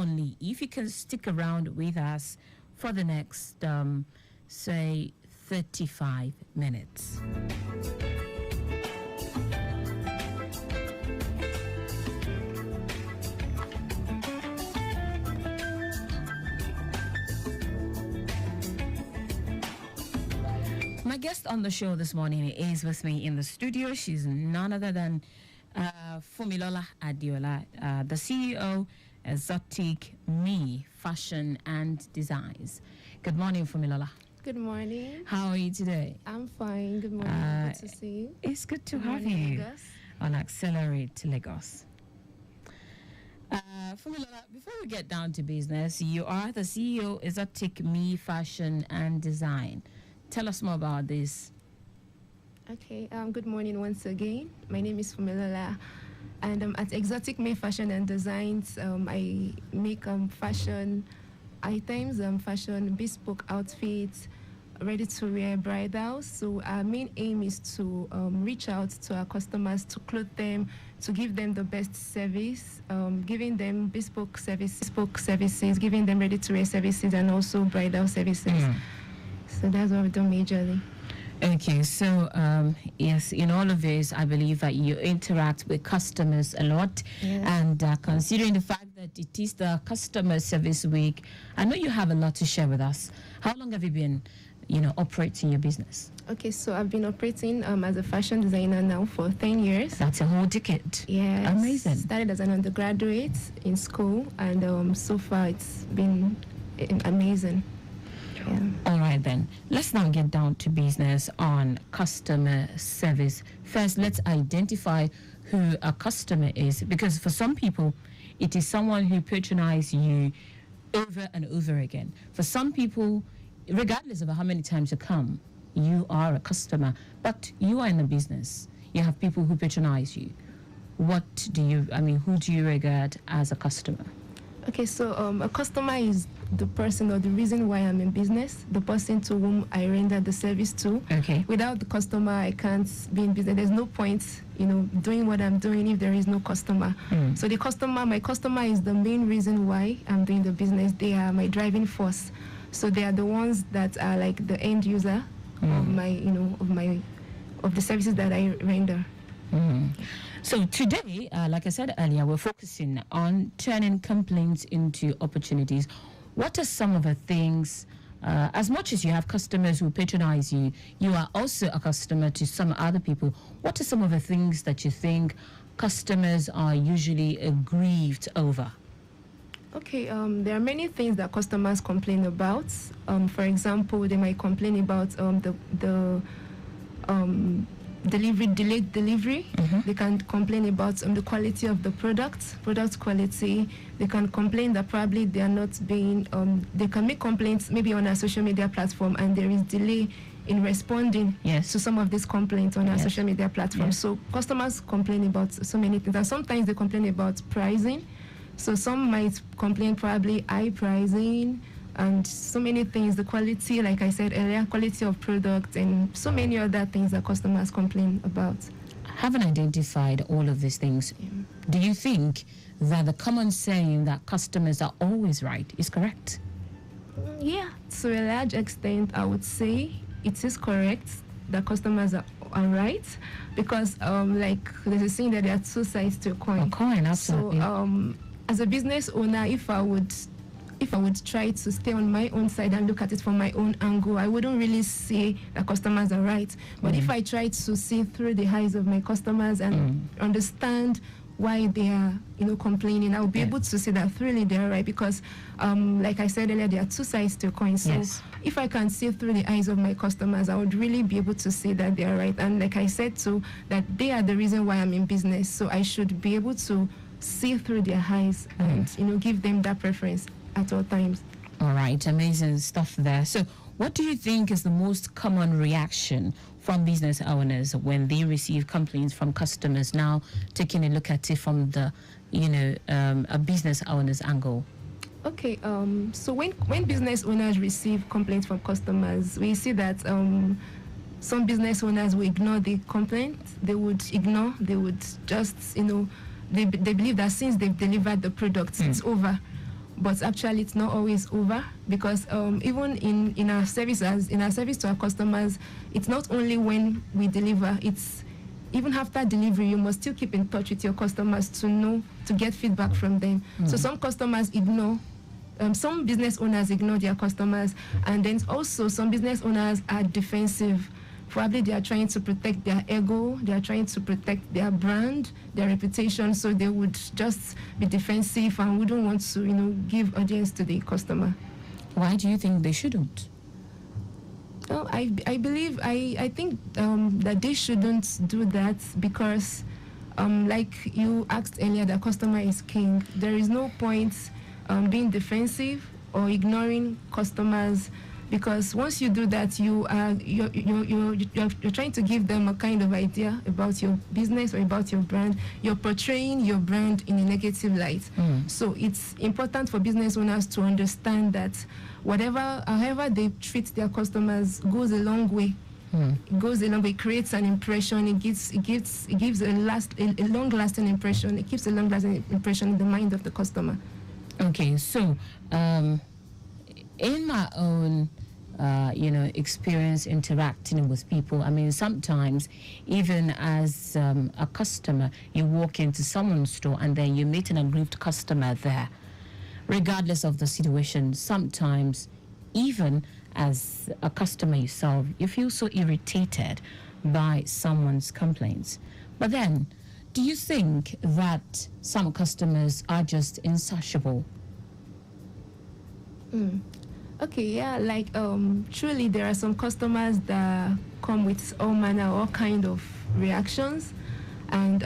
only if you can stick around with us for the next, say, 35 minutes. My guest on the show this morning is with me in the studio. She's none other than Fumilola Adiola, the CEO, Exotic Me Fashion and Designs. Good morning, Fumilola. Good morning. How are you today? I'm fine. Good morning. Good to see you. It's good to have you on Accelerate Lagos. Fumilola, before we get down to business, you are the CEO, Exotic Me Fashion and Design. Tell us more about this. Okay. Good morning once again. My name is Fumilola, and at Exotic Me Fashion and Designs, I make fashion items, fashion bespoke outfits, ready-to-wear bridals. So our main aim is to reach out to our customers, to clothe them, to give them the best service, giving them bespoke services, giving them ready-to-wear services, and also bridal services. So that's what we do majorly. Okay, so yes, in all of this, I believe that you interact with customers a lot. Yes. And considering the fact that it is the Customer Service Week, I know you have a lot to share with us. How long have you been, operating your business? Okay, so I've been operating as a fashion designer now for 10 years. That's a whole decade. Yes. Amazing. Started as an undergraduate in school, and so far it's been amazing. Yeah. All right, then. Let's now get down to business on customer service. First, let's identify who a customer is, because for some people, it is someone who patronizes you over and over again. For some people, regardless of how many times you come, you are a customer, but you are in a business. You have people who patronize you. Who do you regard as a customer? Okay, so a customer is the person or the reason why I'm in business, the person to whom I render the service to. Okay. Without the customer, I can't be in business. There's no point, doing what I'm doing if there is no customer. So my customer is the main reason why I'm doing the business. They are my driving force. So they are the ones that are like the end user of the services that I render. So today, like I said earlier, we're focusing on turning complaints into opportunities. What are some of the things, as much as you have customers who patronize you, you are also a customer to some other people. What are some of the things that you think customers are usually aggrieved over? Okay, there are many things that customers complain about. For example, they might complain about delayed delivery. They can complain about the quality of the product quality. They can complain that probably they are not being, they can make complaints maybe on our social media platform, and there is delay in responding to some of these complaints on our social media platform. So customers complain about so many things, and sometimes they complain about pricing. So some might complain probably high pricing, and so many things, the quality, like I said earlier, quality of product, and so many other things that customers complain about. Having identified all of these things, do you think that the common saying that customers are always right is correct? Yeah, to a large extent, I would say it is correct that customers are right, because like there's a saying that there are two sides to a coin. A coin, absolutely. So as a business owner, if I would try to stay on my own side and look at it from my own angle, I wouldn't really say that customers are right. But if I try to see through the eyes of my customers and understand why they are, complaining, I'll be able to see that really they are right, because, like I said earlier, there are two sides to a coin. So if I can see through the eyes of my customers, I would really be able to say that they are right. And like I said too, that they are the reason why I'm in business. So I should be able to see through their eyes and, give them that preference at all times. All right, amazing stuff there. So what do you think is the most common reaction from business owners when they receive complaints from customers, now taking a look at it from the, a business owner's angle? Okay, so when business owners receive complaints from customers, we see that some business owners will ignore the complaint. They would just, they believe that since they've delivered the product, it's over. but actually it's not always over, because even in our service to our customers, it's not only when we deliver, it's even after delivery. You must still keep in touch with your customers to get feedback from them. So some customers ignore, some business owners ignore their customers, and then also some business owners are defensive. Probably they are trying to protect their ego, they are trying to protect their brand, their reputation, so they would just be defensive and wouldn't want to, give audience to the customer. Why do you think they shouldn't? Well, I think that they shouldn't do that, because like you asked earlier, the customer is king. There is no point being defensive or ignoring customers, because once you do that, you're trying to give them a kind of idea about your business or about your brand. You're portraying your brand in a negative light. So it's important for business owners to understand that however they treat their customers goes a long way. It goes a long way. It creates an impression. It gives a long-lasting impression. It keeps a long-lasting impression in the mind of the customer. Okay, so in my own experience interacting with people, I mean, sometimes even as a customer, you walk into someone's store and then you meet an aggrieved customer there. Regardless of the situation, sometimes even as a customer yourself, you feel so irritated by someone's complaints. But then, do you think that some customers are just insatiable? Okay, yeah, like truly there are some customers that come with all kind of reactions, and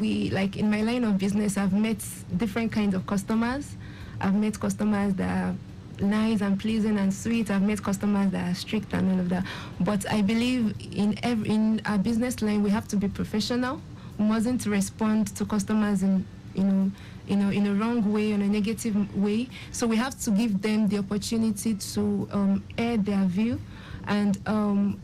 we, like in my line of business, I've met different kinds of customers. I've met customers that are nice and pleasant and sweet. I've met customers that are strict and all of that. But I believe in our business line, we have to be professional. We mustn't respond to customers in a wrong way, in a negative way. So we have to give them the opportunity to air their view. And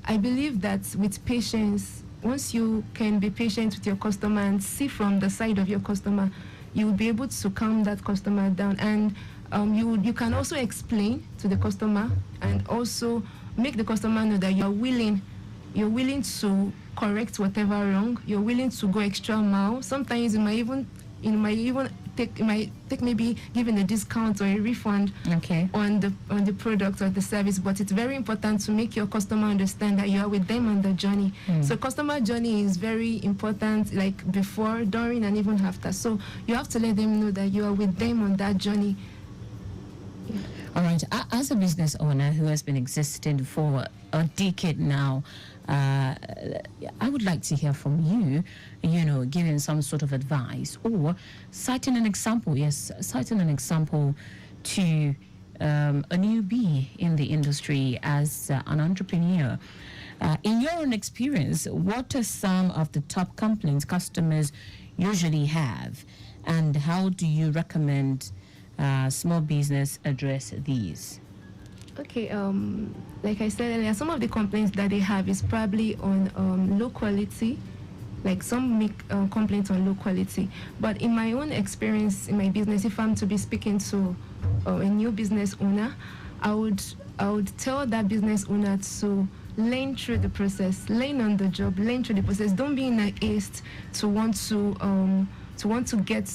I believe that with patience, once you can be patient with your customer and see from the side of your customer, you will be able to calm that customer down. And you can also explain to the customer and also make the customer know that you're willing to correct whatever wrong. You're willing to go extra mile. Sometimes it might even take maybe giving a discount or a refund on the product or the service. But it's very important to make your customer understand that you are with them on the journey. So customer journey is very important, like before, during, and even after. So you have to let them know that you are with them on that journey. All right. As a business owner who has been existing for a decade now, I would like to hear from you, giving some sort of advice or citing an example to a newbie in the industry as an entrepreneur. In your own experience, what are some of the top complaints customers usually have, and how do you recommend small business address these? Okay, like I said earlier, some of the complaints that they have is probably on low quality. Like some make complaints on low quality. But in my own experience in my business, if I'm to be speaking to a new business owner, I would tell that business owner to learn through the process, learn on the job, learn through the process. Don't be in a haste to want to get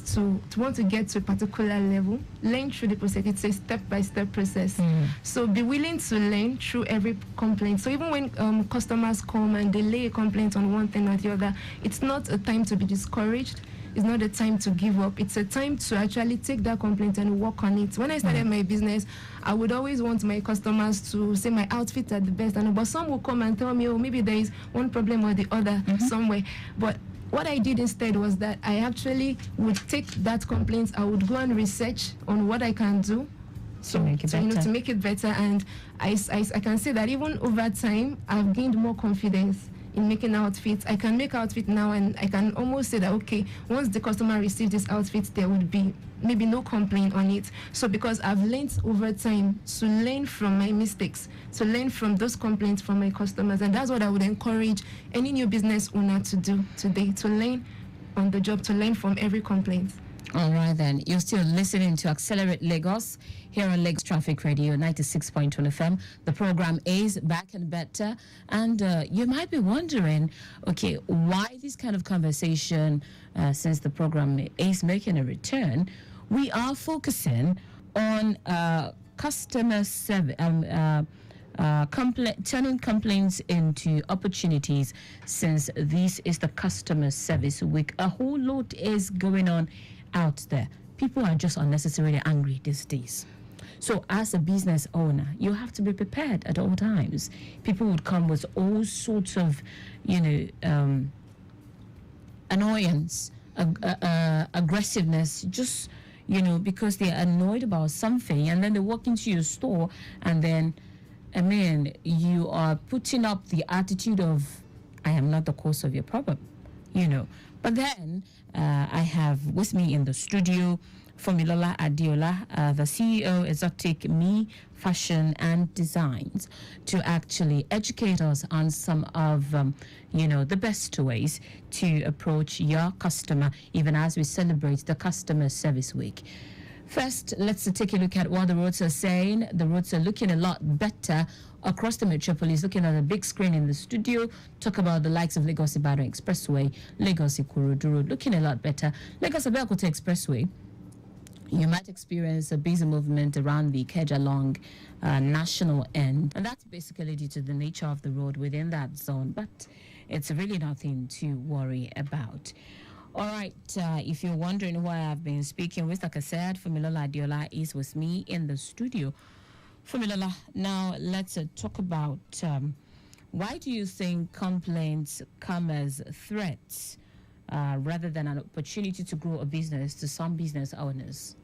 to a particular level. Learn through the process. It's a step-by-step process. So be willing to learn through every complaint. So even when customers come and they lay a complaint on one thing or the other, it's not a time to be discouraged. It's not a time to give up. It's a time to actually take that complaint and work on it. When I started my business, I would always want my customers to say my outfits are the best, but some will come and tell me, oh, maybe there is one problem or the other somewhere. But what I did instead was that I actually would take that complaint, I would go and research on what I can do to make it better. And I can say that even over time, I've gained more confidence in making outfits. I can make outfit now, and I can almost say that, okay, once the customer receives this outfit, there would be maybe no complaint on it. So because I've learned over time to learn from my mistakes, to learn from those complaints from my customers, and that's what I would encourage any new business owner to do today, to learn on the job, to learn from every complaint. All right, then. You're still listening to Accelerate Lagos here on Lagos Traffic Radio 96.1 FM. The program is Back and Better. And you might be wondering, okay, why this kind of conversation since the program is making a return? We are focusing on customer service. Turning complaints into opportunities, since this is the customer service week. A whole lot is going on out there. People are just unnecessarily angry these days. So as a business owner, you have to be prepared at all times. People would come with all sorts of, annoyance, aggressiveness, just, because they're annoyed about something, and then they walk into your store and then you are putting up the attitude of, I am not the cause of your problem, But then I have with me in the studio Fumilola Adiola, the CEO, Exotic Me Fashion and Designs, to actually educate us on some of, the best ways to approach your customer, even as we celebrate the Customer Service Week. First, let's take a look at what the roads are saying. The roads are looking a lot better across the metropolis. Looking at a big screen in the studio, talk about the likes of Lagos-Ibadan Expressway, Lagos-Ikorodu Road, looking a lot better. Lagos-Abeokuta Expressway, you might experience a busy movement around the Ikeja-Long national end. And that's basically due to the nature of the road within that zone. But it's really nothing to worry about. All right, if you're wondering who I have been speaking with, like I said, Fumilola Adiola is with me in the studio. Fumilola, now let's talk about why do you think complaints come as threats rather than an opportunity to grow a business to some business owners?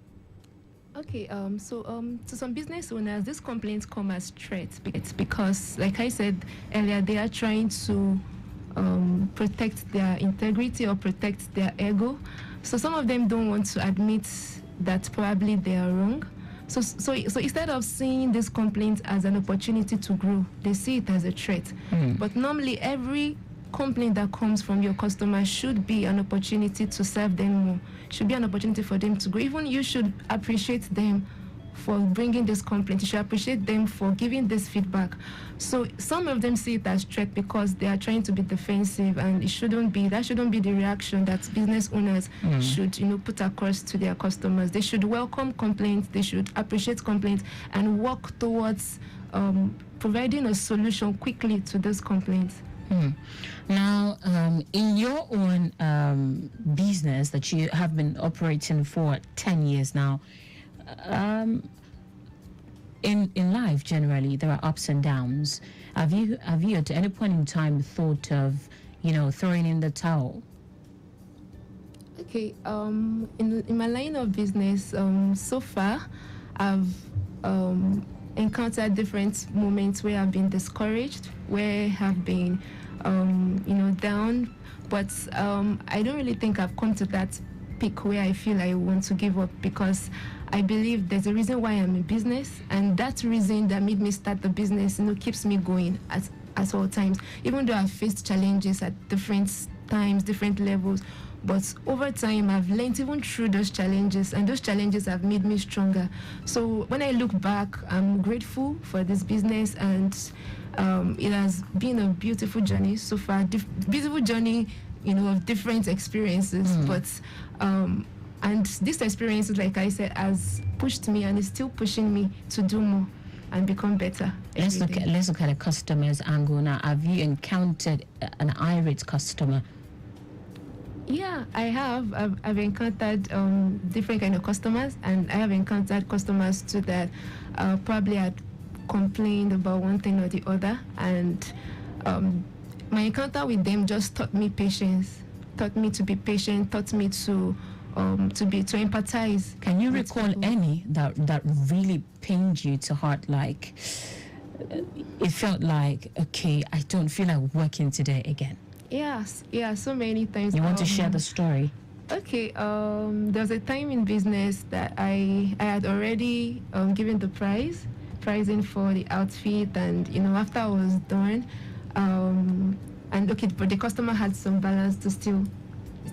Okay, to some business owners, these complaints come as threats. It's because, like I said earlier, they are trying to protect their integrity or protect their ego. So some of them don't want to admit that probably they are wrong. So instead of seeing this complaint as an opportunity to grow, they see it as a threat. But normally every complaint that comes from your customer should be an opportunity to serve them more, should be an opportunity for them to grow. Even you should appreciate them for bringing this complaint. You should appreciate them for giving this feedback. So some of them see it as threat because they are trying to be defensive, and that shouldn't be the reaction that business owners should, put across to their customers. They should welcome complaints, they should appreciate complaints, and work towards providing a solution quickly to those complaints. Now, in your own business that you have been operating for 10 years now, in life generally there are ups and downs. Have you at any point in time thought of throwing in the towel? Okay, in my line of business, so far I've encountered different moments where I've been discouraged, where I've been down, but I don't really think I've come to that peak where I feel I want to give up, because I believe there's a reason why I'm in business, and that reason that made me start the business, keeps me going at all times. Even though I've faced challenges at different times, different levels, but over time I've learned even through those challenges, and those challenges have made me stronger. So when I look back, I'm grateful for this business, and it has been a beautiful journey so far. Beautiful journey, of different experiences, but and this experience, like I said, has pushed me and is still pushing me to do more and become better. Let's look at a customer's angle now. Have you encountered an irate customer? Yeah, I have. I've encountered different kind of customers, and I have encountered customers too that probably had complained about one thing or the other, and my encounter with them just taught me patience, taught me to be patient, taught me to empathize. Can you recall any that really pained you to heart? Like it felt like, okay, I don't feel like working today again. Yes, yeah, so many times. You want to share the story? Okay, there was a time in business that I had already given the pricing for the outfit, and after I was done, and okay, but the customer had some balance to still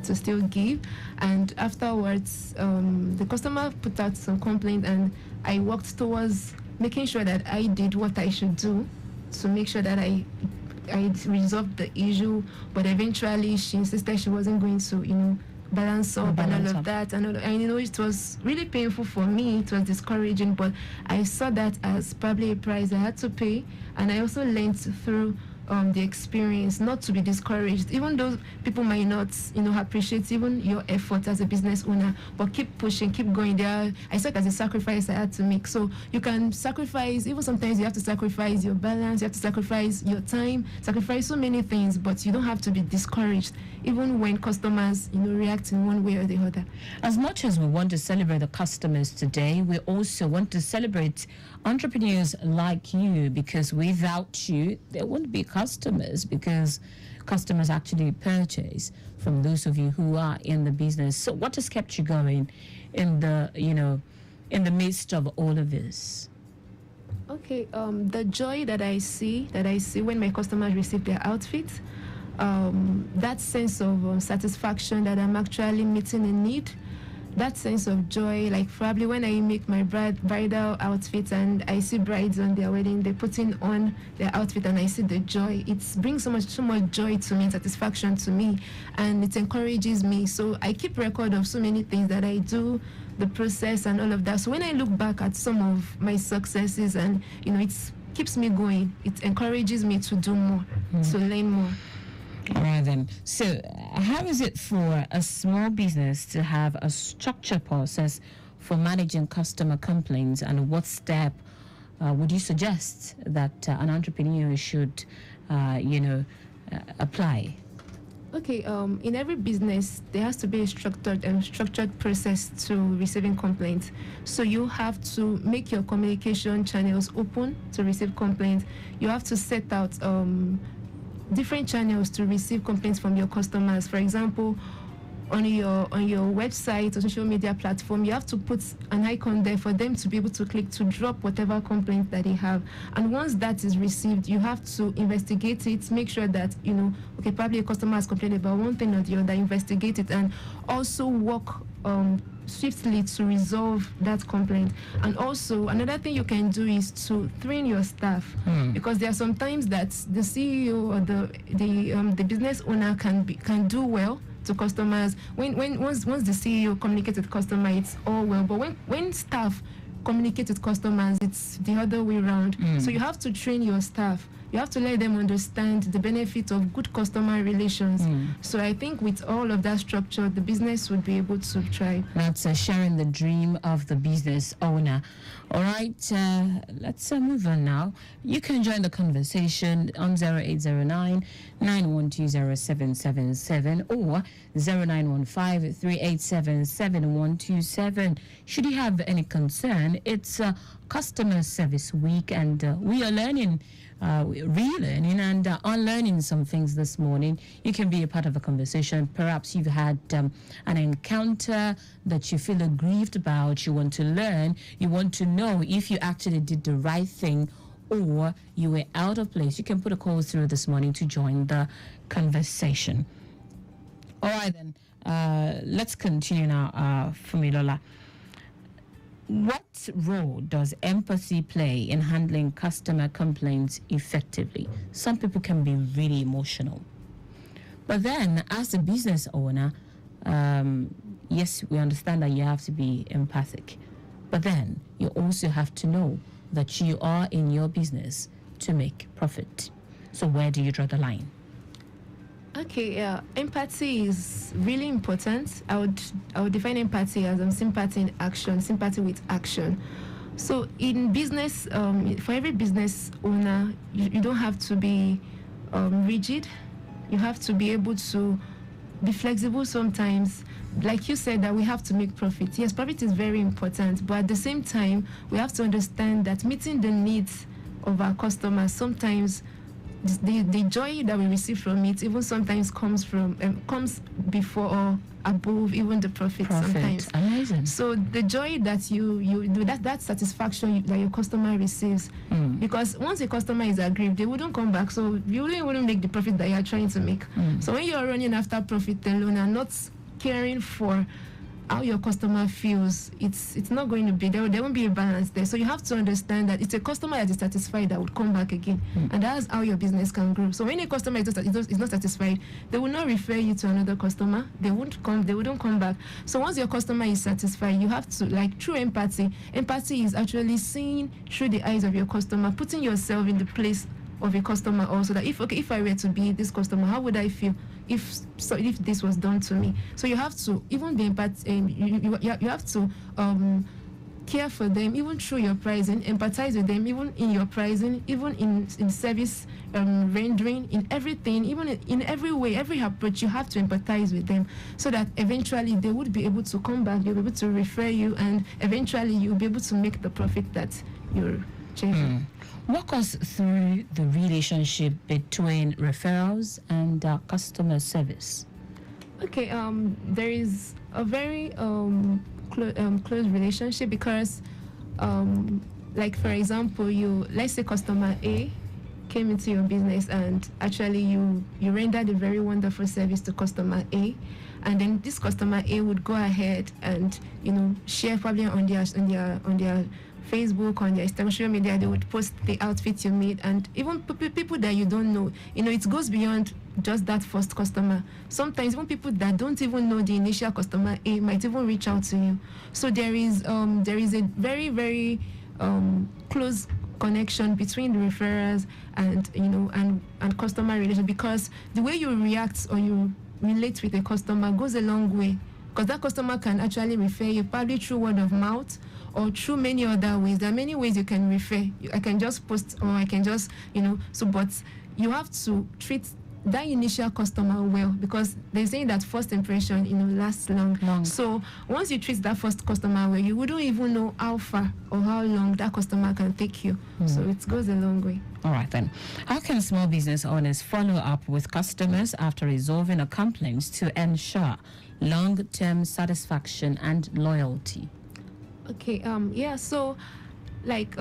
to still give. And afterwards, the customer put out some complaint, and I worked towards making sure that I did what I should do to make sure that I resolved the issue. But eventually, she insisted she wasn't going to, balance up and all of that. And it was really painful for me. It was discouraging, but I saw that as probably a price I had to pay. And I also learned through the experience not to be discouraged, even though people might not, appreciate even your effort as a business owner, but keep pushing, keep going there. I saw it as a sacrifice I had to make. So you can sacrifice, even sometimes you have to sacrifice your balance, you have to sacrifice your time, sacrifice so many things, but you don't have to be discouraged, even when customers, react in one way or the other. As much as we want to celebrate the customers today, we also want to celebrate entrepreneurs like you, because without you, there wouldn't be customers, because customers actually purchase from those of you who are in the business. So what has kept you going in the, in the midst of all of this? Okay, the joy that I see when my customers receive their outfits, that sense of satisfaction that I'm actually meeting a need, that sense of joy, like probably when I make my bridal outfits and I see brides on their wedding, they're putting on their outfit and I see the joy. It brings so much joy to me, satisfaction to me, and it encourages me. So I keep record of so many things that I do, the process and all of that. So when I look back at some of my successes, and it keeps me going, it encourages me to do more, to learn more. All right then. So how is it for a small business to have a structured process for managing customer complaints, and what step would you suggest that an entrepreneur should, apply? Okay, in every business, there has to be a structured process to receiving complaints. So you have to make your communication channels open to receive complaints. You have to set out different channels to receive complaints from your customers. For example, on your website or social media platform, you have to put an icon there for them to be able to click to drop whatever complaint that they have. And once that is received, you have to investigate it, make sure that, probably a customer has complained about one thing or the other, investigate it, and also work swiftly to resolve that complaint. And also, another thing you can do is to train your staff, because there are some times that the CEO or the business owner can do well to customers. Once the CEO communicates with customer, it's all well. But when staff communicate with customers, it's the other way around. So you have to train your staff. You have to let them understand the benefit of good customer relations. So I think with all of that structure, the business would be able to thrive. That's sharing the dream of the business owner. All right, let's move on now. You can join the conversation on 0809 9120777 or 0915 387 7127. Should you have any concern, it's Customer Service Week, and we are learning, relearning and unlearning some things this morning. You can be a part of a conversation. Perhaps you've had an encounter that you feel aggrieved about. You want to learn. You want to know if you actually did the right thing or you were out of place. You can put a call through this morning to join the conversation. All right, then. Let's continue now, Fumilola. What role does empathy play in handling customer complaints effectively? Some people can be really emotional. But then, as a business owner, yes, we understand that you have to be empathic. But then, you also have to know that you are in your business to make profit. So where do you draw the line? Okay, empathy is really important. I would define empathy as sympathy in action, sympathy with action. So in business, for every business owner, you don't have to be rigid. You have to be able to be flexible sometimes. Like you said, that we have to make profit. Yes, profit is very important, but at the same time, we have to understand that meeting the needs of our customers sometimes the joy that we receive from it even sometimes comes before or above even the profit sometimes. Amazing. So the joy that you do, that satisfaction that your customer receives, because once a customer is aggrieved, they wouldn't come back. So you wouldn't make the profit that you're trying to make. So when you're running after profit alone and not caring for how your customer feels, it's not going to be there won't be a balance there. So you have to understand that it's a customer that is satisfied that would come back again, and that's how your business can grow. So when a customer is not satisfied, they will not refer you to another customer. They wouldn't come back. So once your customer is satisfied, you have to, like, through empathy is actually seeing through the eyes of your customer, putting yourself in the place of a customer also, that if I were to be this customer, how would I feel if this was done to me? So you have to even be you have to care for them even through your pricing, empathize with them even in your pricing, even in service rendering, in everything, even in every way, every approach. You have to empathize with them so that eventually they would be able to come back, they'll be able to refer you, and eventually you'll be able to make the profit that you're chasing. Walk us through the relationship between referrals and customer service. Okay, there is a very close relationship because, like, for example, let's say customer A came into your business and actually you rendered a very wonderful service to customer A, and then this customer A would go ahead and share probably on their Facebook, on their social media. They would post the outfit you made, and even people that you don't know. It goes beyond just that first customer. Sometimes even people that don't even know the initial customer A might even reach out to you. So there is a very, very close connection between the referrers and customer relation, because the way you react or you relate with a customer goes a long way, because that customer can actually refer you probably through word of mouth or through many other ways. There are many ways you can refer. I can just post, or I can just, but you have to treat that initial customer well, because they're saying that first impression, lasts long. So once you treat that first customer well, you wouldn't even know how far or how long that customer can take you. So it goes a long way. All right, then. How can small business owners follow up with customers after resolving a complaint to ensure long-term satisfaction and loyalty? Okay, so like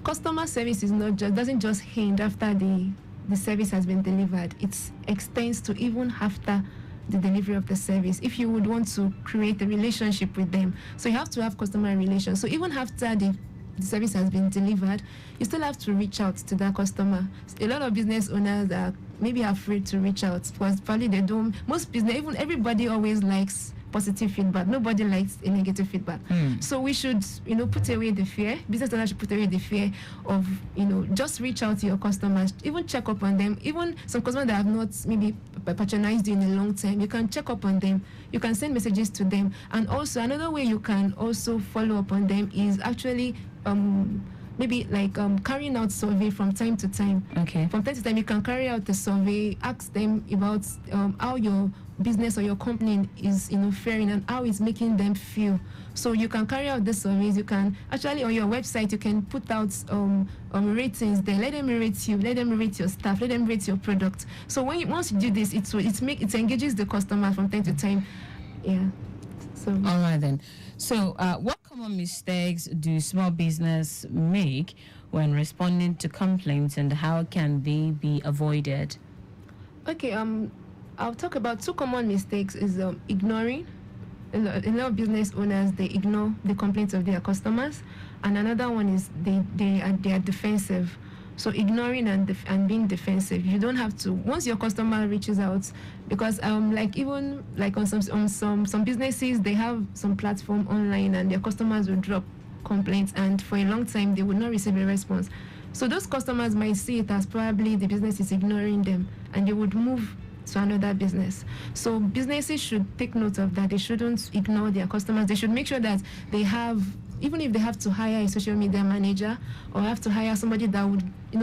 customer service doesn't just end after the service has been delivered. It extends to even after the delivery of the service, if you would want to create a relationship with them. So you have to have customer relations. So even after the service has been delivered, you still have to reach out to that customer. A lot of business owners are maybe afraid to reach out because probably they don't. Most business, even everybody always likes positive feedback. Nobody likes a negative feedback. So we should, put away the fear. Business owners should put away the fear of, just reach out to your customers, even check up on them. Even some customers that have not maybe patronized you in a long time, you can check up on them. You can send messages to them. And also another way you can also follow up on them is actually maybe like carrying out survey from time to time. Okay. From time to time, you can carry out the survey, ask them about how your business or your company is faring and how it's making them feel. So you can carry out the surveys. You can actually, on your website, you can put out ratings there. Let them rate you, let them rate your staff, let them rate your product. So once you do this, it engages the customer from time to time. Yeah. So all right then. So what common mistakes do small business make when responding to complaints, and how can they be avoided? Okay, I'll talk about two common mistakes is ignoring. A lot of business owners, they ignore the complaints of their customers, and another one is they are defensive. So ignoring and being defensive. You don't have to. Once your customer reaches out, because even on some businesses, they have some platform online and their customers will drop complaints, and for a long time they would not receive a response. So those customers might see it as probably the business is ignoring them, and they would move to another business. So businesses should take note of that. They shouldn't ignore their customers. They should make sure that they have, even if they have to hire a social media manager or have to hire somebody that would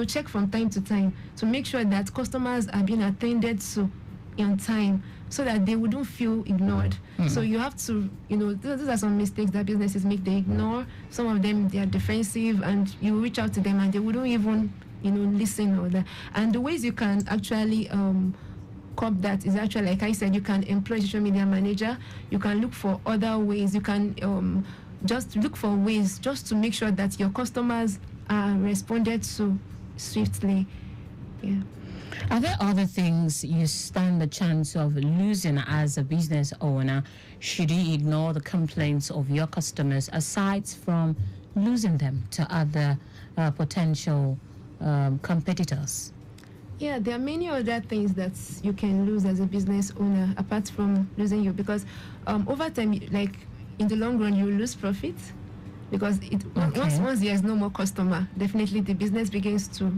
check from time to time to make sure that customers are being attended to on time, so that they wouldn't feel ignored. So you have to, those are some mistakes that businesses make. They ignore. Some of them, they are defensive, and you reach out to them and they wouldn't even listen or that. And the ways you can actually curb that is actually, like I said, you can employ social media manager. You can look for other ways. You can just look for ways just to make sure that your customers are responded to swiftly. Yeah. Are there other things you stand the chance of losing as a business owner should you ignore the complaints of your customers, aside from losing them to other potential competitors? Yeah, there are many other things that you can lose as a business owner apart from losing you, because over time, like in the long run, you lose profit, because once there's no more customer, definitely the business begins to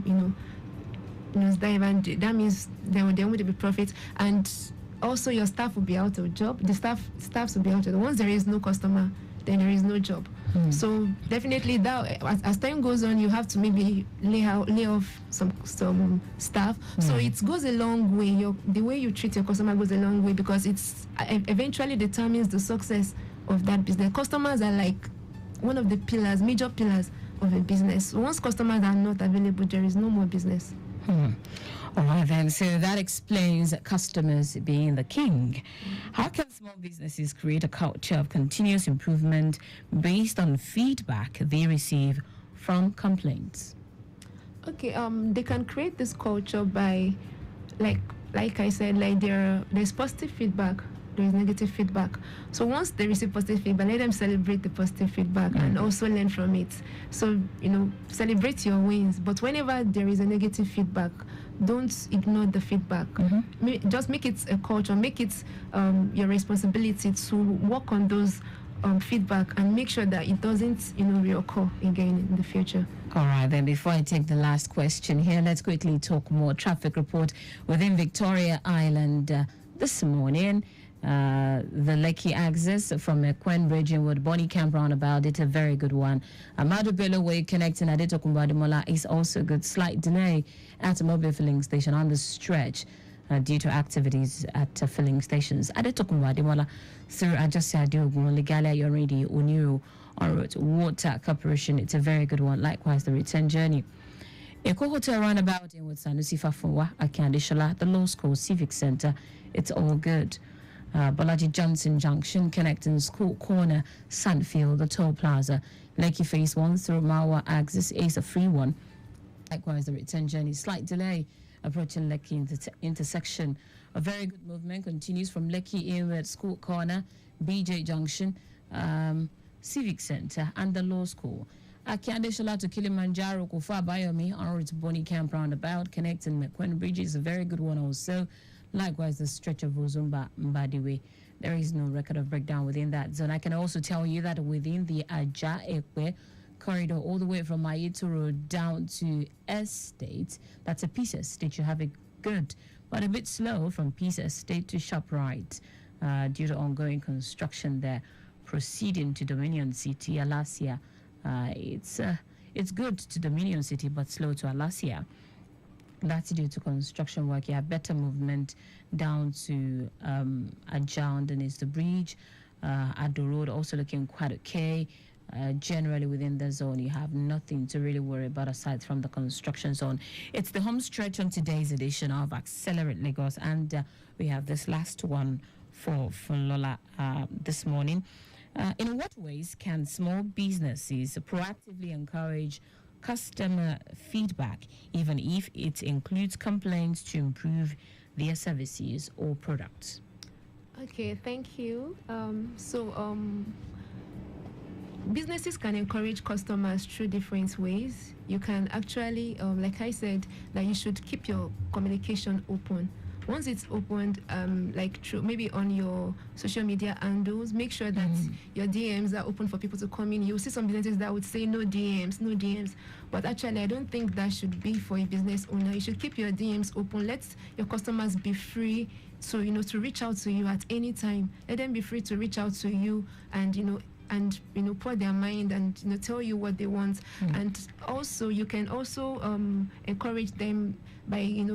dive, and that means there won't be profit, and also your staff will be out of job. The staffs will be out of job. Once there is no customer, then there is no job. So definitely that as time goes on, you have to maybe lay off some staff. So it goes a long way. The way you treat your customer goes a long way, because it's eventually determines the success of that business. Customers are like one of the major pillars of a business. So once customers are not available, there is no more business. All right, then. So that explains customers being the king. How can small businesses create a culture of continuous improvement based on feedback they receive from complaints? Okay, they can create this culture by, like I said, like there's positive feedback, there's negative feedback. So once they receive positive feedback, let them celebrate the positive feedback and also learn from it. So, celebrate your wins. But whenever there is a negative feedback, don't ignore the feedback. Just make it a culture, make it your responsibility to work on those feedback and make sure that it doesn't, reoccur again in the future. All right, then, before I take the last question here, let's quickly talk more traffic report within Victoria Island this morning. The Lekki axis from Quen Bridge with Bonnie Camp roundabout, it's a very good one. Amadu Bello Way connecting Adetokunbademola is also good. Slight delay at a mobile filling station on the stretch due to activities at filling stations. Adetokunbademola through Ajasi Adiogun, Legalia Yoridi, Uniru, on Water Corporation, it's a very good one. Likewise, the return journey. Eko Hotel roundabout in with Sanusi Fafunwa, Akandishala, the Law School Civic Center, it's all good. Bolaji Johnson Junction connecting School Corner, Sandfield, the Toll Plaza, Lekki Phase 1 through Mawa Axis is a free one. Likewise, the return journey, slight delay approaching Lekki intersection. A very good movement continues from Lekki inward, School Corner, BJ Junction, Civic Center, and the Law School. Akiandeshala to Kilimanjaro, Kufa Bayomi, en route to Bonnie Camp roundabout, connecting McQueen Bridge is a very good one also. Likewise, the stretch of Uzumba Mbadiwe, there is no record of breakdown within that zone. I can also tell you that within the Aja Ekwe corridor, all the way from Mayitu Road down to Estate, that's a Peace Estate, you have it good, but a bit slow from Peace Estate to ShopRite due to ongoing construction there. Proceeding to Dominion City, Alasia, it's good to Dominion City, but slow to Alasia. That's due to construction work. You have better movement down to Ajah underneath the bridge. Ado Road also looking quite okay. Generally within the zone, you have nothing to really worry about aside from the construction zone. It's the home stretch on today's edition of Accelerate Lagos, and we have this last one for Lola this morning. In what ways can small businesses proactively encourage customer feedback, even if it includes complaints, to improve their services or products? Okay, thank you. Businesses can encourage customers through different ways. You can actually, like I said, that you should keep your communication open. Once it's opened, like through maybe on your social media handles, make sure that your DMs are open for people to come in. You'll see some businesses that would say no DMs, no DMs. But actually, I don't think that should be for a business owner. You should keep your DMs open. Let your customers be free to, to reach out to you at any time. Let them be free to reach out to you and, pour their mind and, tell you what they want. And also, you can also encourage them by,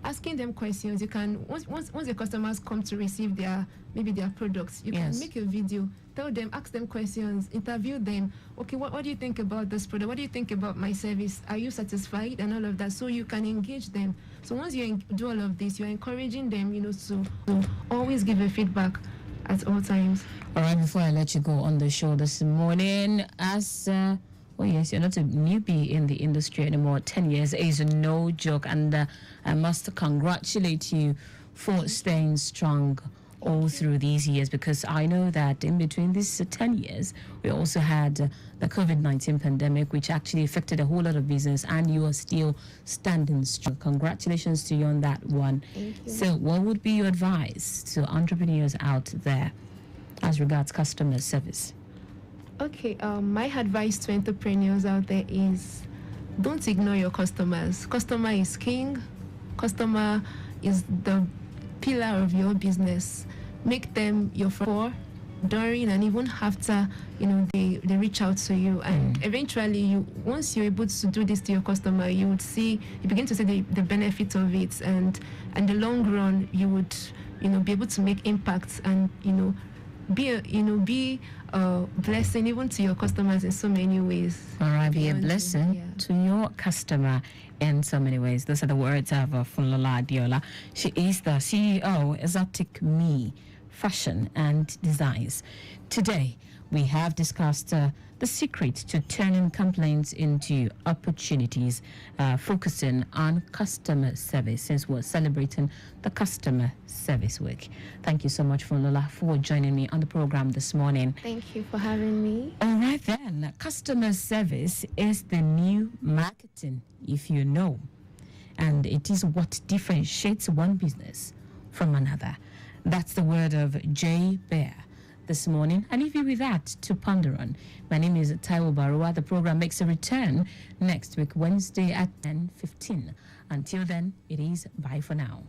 asking them questions. You can once the customers come to receive their products, you can make a video tell them, ask them questions, interview them. Okay, what do you think about this product? What do you think about my service? Are you satisfied? And all of that. So you can engage them. So once you do all of this, you're encouraging them, to always give a feedback at all times. All right, before I let you go on the show this morning, as oh yes, you're not a newbie in the industry anymore. 10 years is no joke, and I must congratulate you for staying strong all through these years, because I know that in between these 10 years, we also had the COVID-19 pandemic, which actually affected a whole lot of business, and you are still standing strong. Congratulations to you on that one. Thank you. So what would be your advice to entrepreneurs out there as regards customer service? Okay, my advice to entrepreneurs out there is don't ignore your customers. Customer is king. Customer is the pillar of your business. Make them your friend during and even after they reach out to you, and eventually once you're able to do this to your customer, you begin to see the benefit of it, and in the long run you would be able to make impacts and be a blessing even to your customers in so many ways. All right, be a Beyond, blessing yeah. to your customer in so many ways. Those are the words of Funlola Adiola. She is the CEO, Exotic Me Fashion and Designs. Today, we have discussed the secret to turning complaints into opportunities, focusing on customer service, since we're celebrating the Customer Service Week. Thank you so much, Funlola, for joining me on the program this morning. Thank you for having me. All right then, customer service is the new marketing, if you know, and it is what differentiates one business from another. That's the word of Jay Bear this morning. I leave you with that to ponder on. My name is Taiwo Baruwa. The program makes a return next week, Wednesday at 10:15. Until then, it is bye for now.